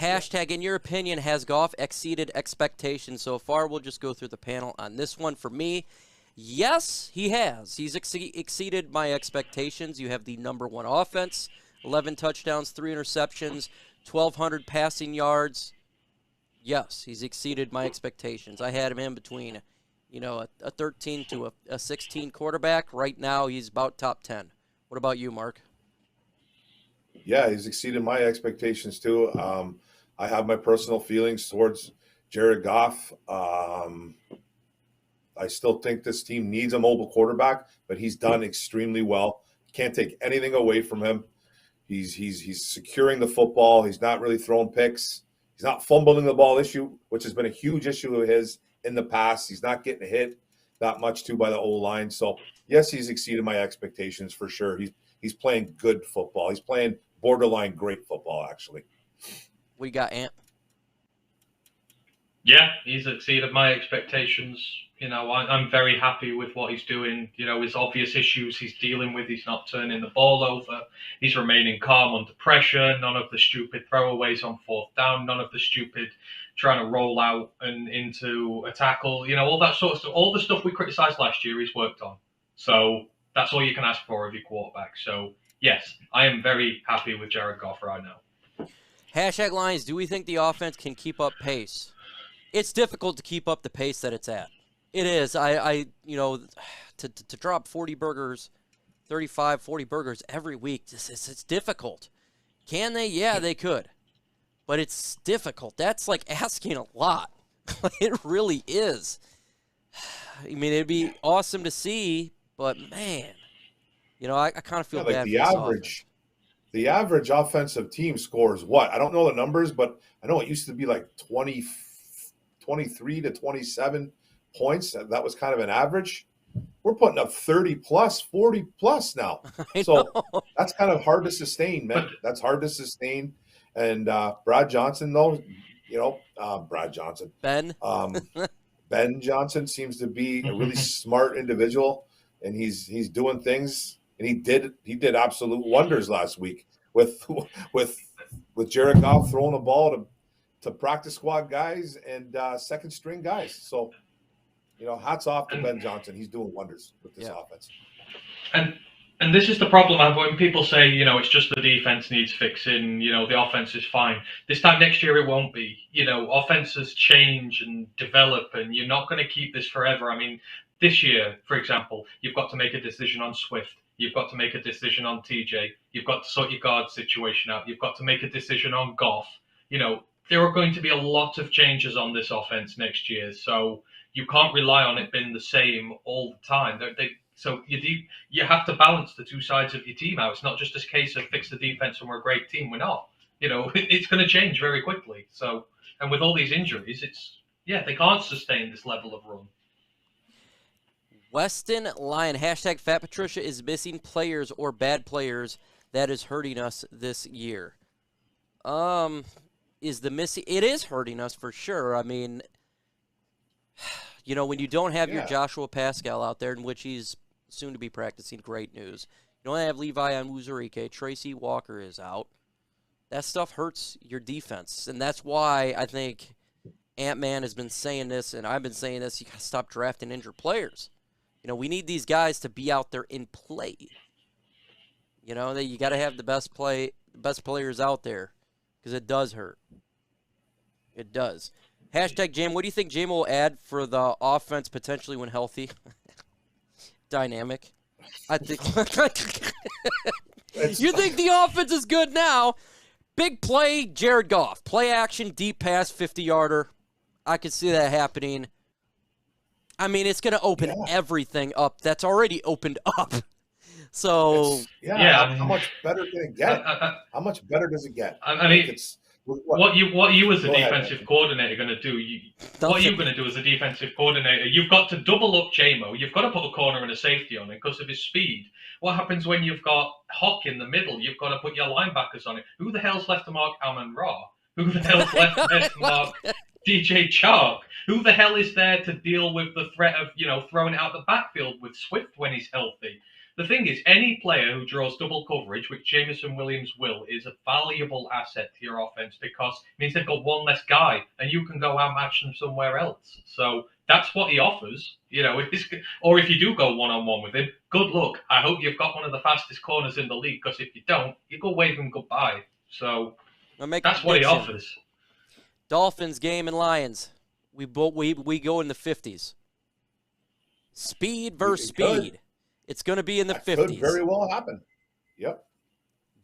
Hashtag, in your opinion, has Goff exceeded expectations so far? We'll just go through the panel on this one. For me, yes, he has. He's exceeded my expectations. You have the #1 offense, 11 touchdowns, 3 interceptions, 1,200 passing yards. Yes, he's exceeded my expectations. I had him in between, a 13 to a 16 quarterback. Right now, he's about top 10. What about you, Mark? Yeah, he's exceeded my expectations too. I have my personal feelings towards Jared Goff. I still think this team needs a mobile quarterback, but he's done extremely well. Can't take anything away from him. He's securing the football. He's not really throwing picks. He's not fumbling the ball which has been a huge issue of his in the past. He's not getting hit that much too by the O-line. So yes, he's exceeded my expectations for sure. He's playing good football. He's playing borderline great football, actually. What you got, Ant? Yeah, he's exceeded my expectations. I'm very happy with what he's doing. His obvious issues he's dealing with. He's not turning the ball over. He's remaining calm under pressure. None of the stupid throwaways on 4th down. None of the stupid trying to roll out and into a tackle. All that sort of stuff. All the stuff we criticized last year, he's worked on. So that's all you can ask for of your quarterback. So yes, I am very happy with Jared Goff right now. Hashtag Lions, do we think the offense can keep up pace? It's difficult to keep up the pace that it's at. It is. To drop 40 burgers, 35, 40 burgers every week, it's difficult. Can they? Yeah, they could. But it's difficult. That's like asking a lot. It really is. I mean, it'd be awesome to see, but man, I kind of feel bad for this offense. The average offensive team scores what? I don't know the numbers, but I know it used to be like 23 to 27 points. That was kind of an average. We're putting up 30 plus, 40 plus now. So that's kind of hard to sustain, man. That's hard to sustain. And Brad Johnson, though, Brad Johnson. Ben Johnson seems to be a really smart individual, and he's doing things. And he did absolute wonders last week with Jared Goff throwing the ball to practice squad guys and second string guys. So, hats off to Ben Johnson. He's doing wonders with this offense. And this is the problem. When people say, it's just the defense needs fixing, the offense is fine. This time next year it won't be. Offenses change and develop, and you're not going to keep this forever. I mean, this year, for example, you've got to make a decision on Swift. You've got to make a decision on TJ. You've got to sort your guard situation out. You've got to make a decision on Goff. There are going to be a lot of changes on this offense next year, so you can't rely on it being the same all the time. So you have to balance the two sides of your team out. It's not just a case of fix the defense and we're a great team. We're not. It's going to change very quickly. So, and with all these injuries, they can't sustain this level of run. Weston Lion, hashtag Fat Patricia is missing players or bad players that is hurting us this year. It is hurting us for sure. I mean, when you don't have your Joshua Pascal out there, in which he's soon to be practicing, great news. You don't have Levi Onwuzurike. Tracy Walker is out. That stuff hurts your defense, and that's why I think Ant-Man has been saying this, and I've been saying this, you got to stop drafting injured players. We need these guys to be out there in play. You got to have the best players out there, because it does hurt. It does. Hashtag Jam, what do you think Jam will add for the offense potentially when healthy? Dynamic. I think. You think the offense is good now? Big play, Jared Goff. Play action, deep pass, 50-yarder. I could see that happening. I mean, it's going to open everything up. That's already opened up. So how much better can it get? How much better does it get? I mean, what you as a defensive coordinator going to do? What are you going to do as a defensive coordinator? You've got to double up JMO. You've got to put a corner and a safety on him because of his speed. What happens when you've got Hawk in the middle? You've got to put your linebackers on it. Who the hell's left to mark Amon-Ra? Who the hell's left there to mark DJ Chark? Who the hell is there to deal with the threat of throwing it out the backfield with Swift when he's healthy? The thing is, any player who draws double coverage, which Jameson Williams will, is a valuable asset to your offense because it means they've got one less guy, and you can go outmatch them somewhere else. So that's what he offers. Or if you do go one-on-one with him, good luck. I hope you've got one of the fastest corners in the league, because if you don't, you go wave him goodbye. So that's what he offers. Dolphins game and Lions. We go in the 50s. Speed versus speed. It's going to be in the 50s. Could very well happen. Yep.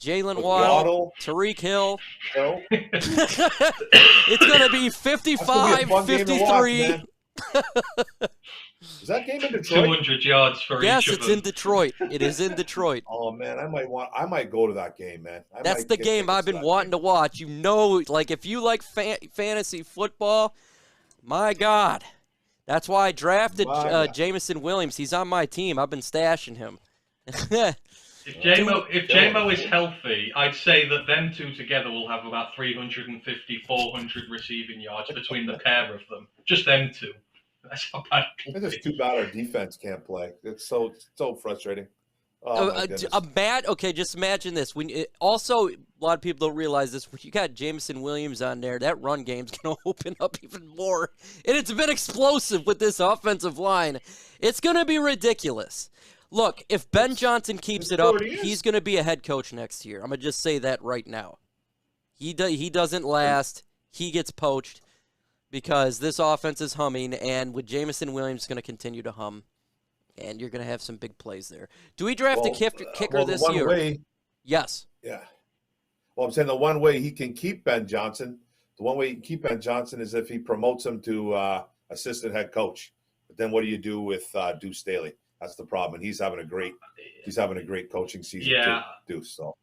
Jalen Waddle, Tyreek Hill. It's going to be 55-53. Is that game in Detroit? 200 yards for each of them. Yes, it's in Detroit. It is in Detroit. Oh man, I might go to that game, man. That's the game I've been wanting to watch. If you like fantasy football, my God. That's why I drafted Jameson Williams. He's on my team. I've been stashing him. If JMO is healthy, I'd say that them two together will have about 350, 400 receiving yards between the pair of them. Just them two. That's how bad it's just too bad our defense can't play. It's so frustrating. Okay, just imagine this. Also, a lot of people don't realize this. When you got Jameson Williams on there, that run game's going to open up even more. And it's been explosive with this offensive line. It's going to be ridiculous. Look, if Ben Johnson keeps it up, he's going to be a head coach next year. I'm going to just say that right now. He doesn't last. He gets poached because this offense is humming, and with Jameson Williams, going to continue to hum. And you're going to have some big plays there. Do we draft a kicker this year? Yes. Yeah. Well, I'm saying the one way he can keep Ben Johnson, is if he promotes him to assistant head coach. But then what do you do with Deuce Staley? That's the problem. And he's having a great coaching season too, Deuce. So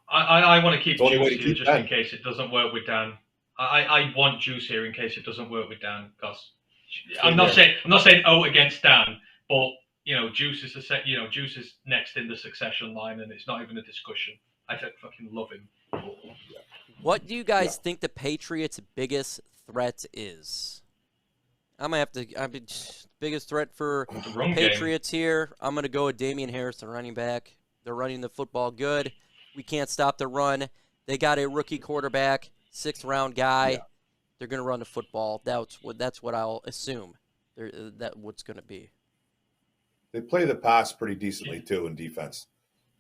I want to keep Juice here just in case it doesn't work with Dan. I want Juice here in case it doesn't work with Dan, because I'm not saying against Dan, but Juice is Juice is next in the succession line, and it's not even a discussion. I fucking love him. What do you guys think the Patriots' biggest threat is? I'm gonna have to. Biggest threat for Patriots here. I'm gonna go with Damian Harris, the running back. They're running the football good. We can't stop the run. They got a rookie quarterback, 6th-round guy. Yeah. They're gonna run the football. That's what I'll assume. That's what's gonna be. They play the pass pretty decently, too, in defense.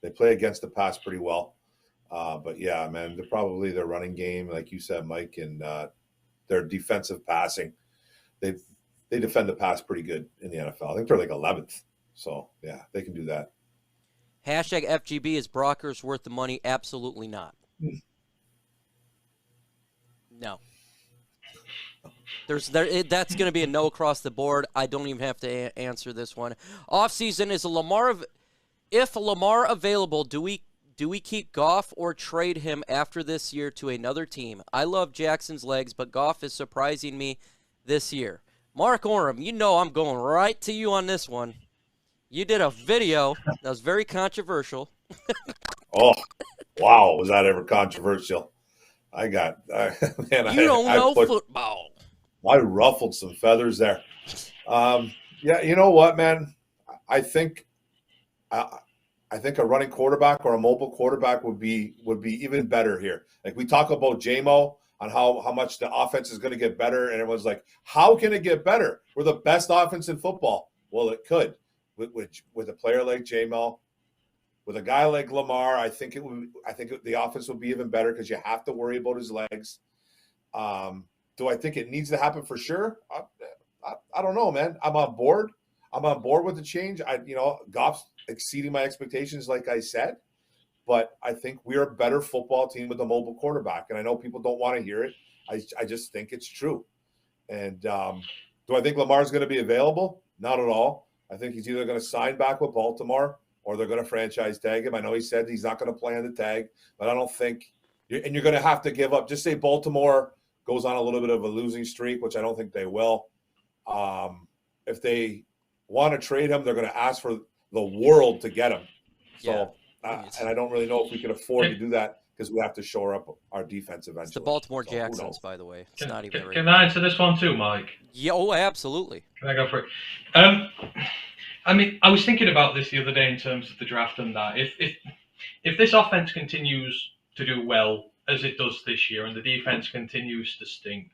They play against the pass pretty well. But, yeah, man, they're probably their running game, like you said, Mike, and their defensive passing. They defend the pass pretty good in the NFL. I think they're like 11th. So, yeah, they can do that. Hashtag FGB, is Brockers worth the money? Absolutely not. No. That's going to be a no across the board. I don't even have to answer this one. Offseason, if Lamar available, do we keep Goff or trade him after this year to another team? I love Jackson's legs, but Goff is surprising me this year. Mark Orum, I'm going right to you on this one. You did a video that was very controversial. Oh, wow. Was that ever controversial? Man, football. I ruffled some feathers there. Yeah, you know what, man? I think a running quarterback or a mobile quarterback would be even better here. Like, we talk about JMO on how much the offense is going to get better, and everyone's like, how can it get better? We're the best offense in football. Well, it could with a player like JMO, with a guy like Lamar. I think the offense will be even better because you have to worry about his legs. Do I think it needs to happen for sure? I don't know, man. I'm on board. I'm on board with the change. Goff's exceeding my expectations, like I said, but I think we're a better football team with a mobile quarterback. And I know people don't want to hear it. I just think it's true. And do I think Lamar's going to be available? Not at all. I think he's either going to sign back with Baltimore or they're going to franchise tag him. I know he said he's not going to play on the tag, but I don't think – and you're going to have to give up. Just say Baltimore goes on a little bit of a losing streak, which I don't think they will. If they want to trade him, they're going to ask for the world to get him. So, and I don't really know if we can afford to do that because we have to shore up our defense eventually. It's the Baltimore Jacksons, by the way. It's not even. Can I answer this one too, Mike? Yeah, absolutely. Can I go for it? I mean, I was thinking about this the other day in terms of the draft and that. If this offense continues to do well as it does this year and the defense continues to stink,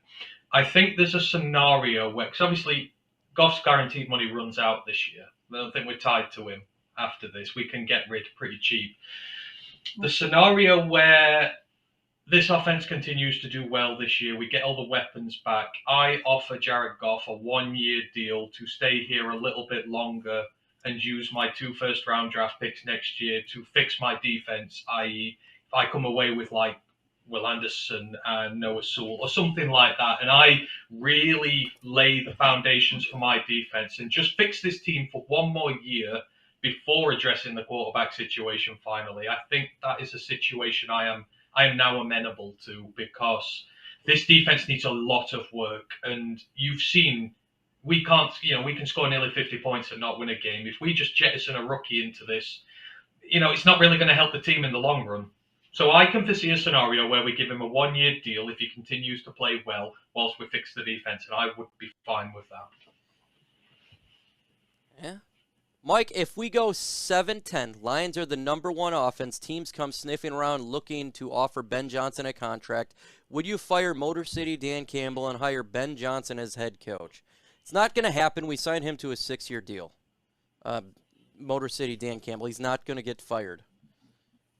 I think there's a scenario where, because obviously Goff's guaranteed money runs out this year. I don't think we're tied to him after this. We can get rid pretty cheap. The scenario where this offense continues to do well this year, we get all the weapons back. I offer Jared Goff a 1-year deal to stay here a little bit longer and use my 2 first-round draft picks next year to fix my defense, i.e., if I come away with like Will Anderson and Noah Sewell or something like that, and I really lay the foundations for my defense and just fix this team for 1 more year before addressing the quarterback situation finally, I think that is a situation I am now amenable to, because this defense needs a lot of work. And you've seen we can't, we can score nearly 50 points and not win a game. If we just jettison a rookie into this, it's not really going to help the team in the long run. So I can foresee a scenario where we give him a 1-year deal if he continues to play well whilst we fix the defense, and I would be fine with that. Yeah. Mike, if we go 7-10, Lions are the #1 offense, teams come sniffing around looking to offer Ben Johnson a contract, would you fire Motor City Dan Campbell and hire Ben Johnson as head coach? It's not going to happen. We signed him to a 6-year deal. Motor City Dan Campbell, he's not going to get fired.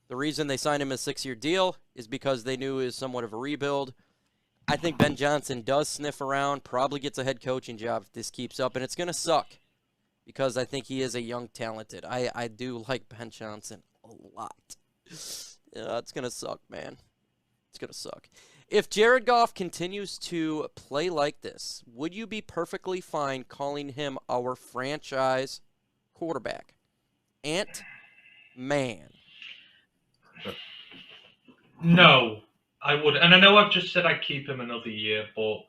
The reason they signed him a 6-year deal is because they knew it was somewhat of a rebuild. I think Ben Johnson does sniff around, probably gets a head coaching job if this keeps up, and it's going to suck because I think he is a young, talented. I do like Ben Johnson a lot. Yeah, it's going to suck, man. It's going to suck. If Jared Goff continues to play like this, would you be perfectly fine calling him our franchise quarterback? Ant-Man. No, I would. And I know I've just said I'd keep him another year, but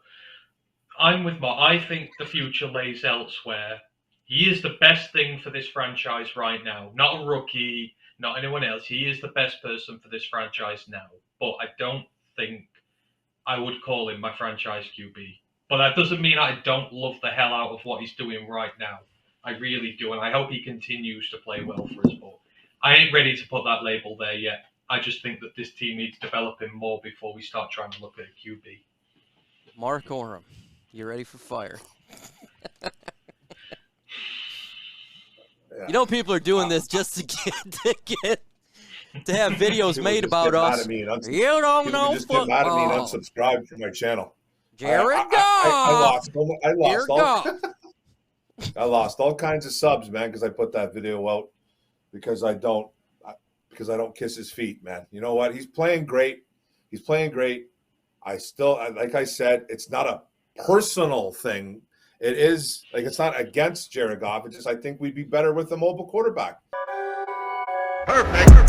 I'm with Mark. I think the future lays elsewhere. He is the best thing for this franchise right now. Not a rookie, not anyone else. He is the best person for this franchise now. But I don't think I would call him my franchise QB. But that doesn't mean I don't love the hell out of what he's doing right now. I really do. And I hope he continues to play well for us. But I ain't ready to put that label there yet. I just think that this team needs developing more before we start trying to look at a QB. Mark Orum, you ready for fire? Yeah. People are doing this just to have videos made about us. You don't know. Just get mad at me and unsubscribe from my channel. Jared Goff. I lost all kinds of subs, man, because I put that video out because I don't kiss his feet, man. You know what? He's playing great. I still, like I said, it's not a personal thing. It is like, it's not against Jared Goff. It's just I think we'd be better with a mobile quarterback. Perfect.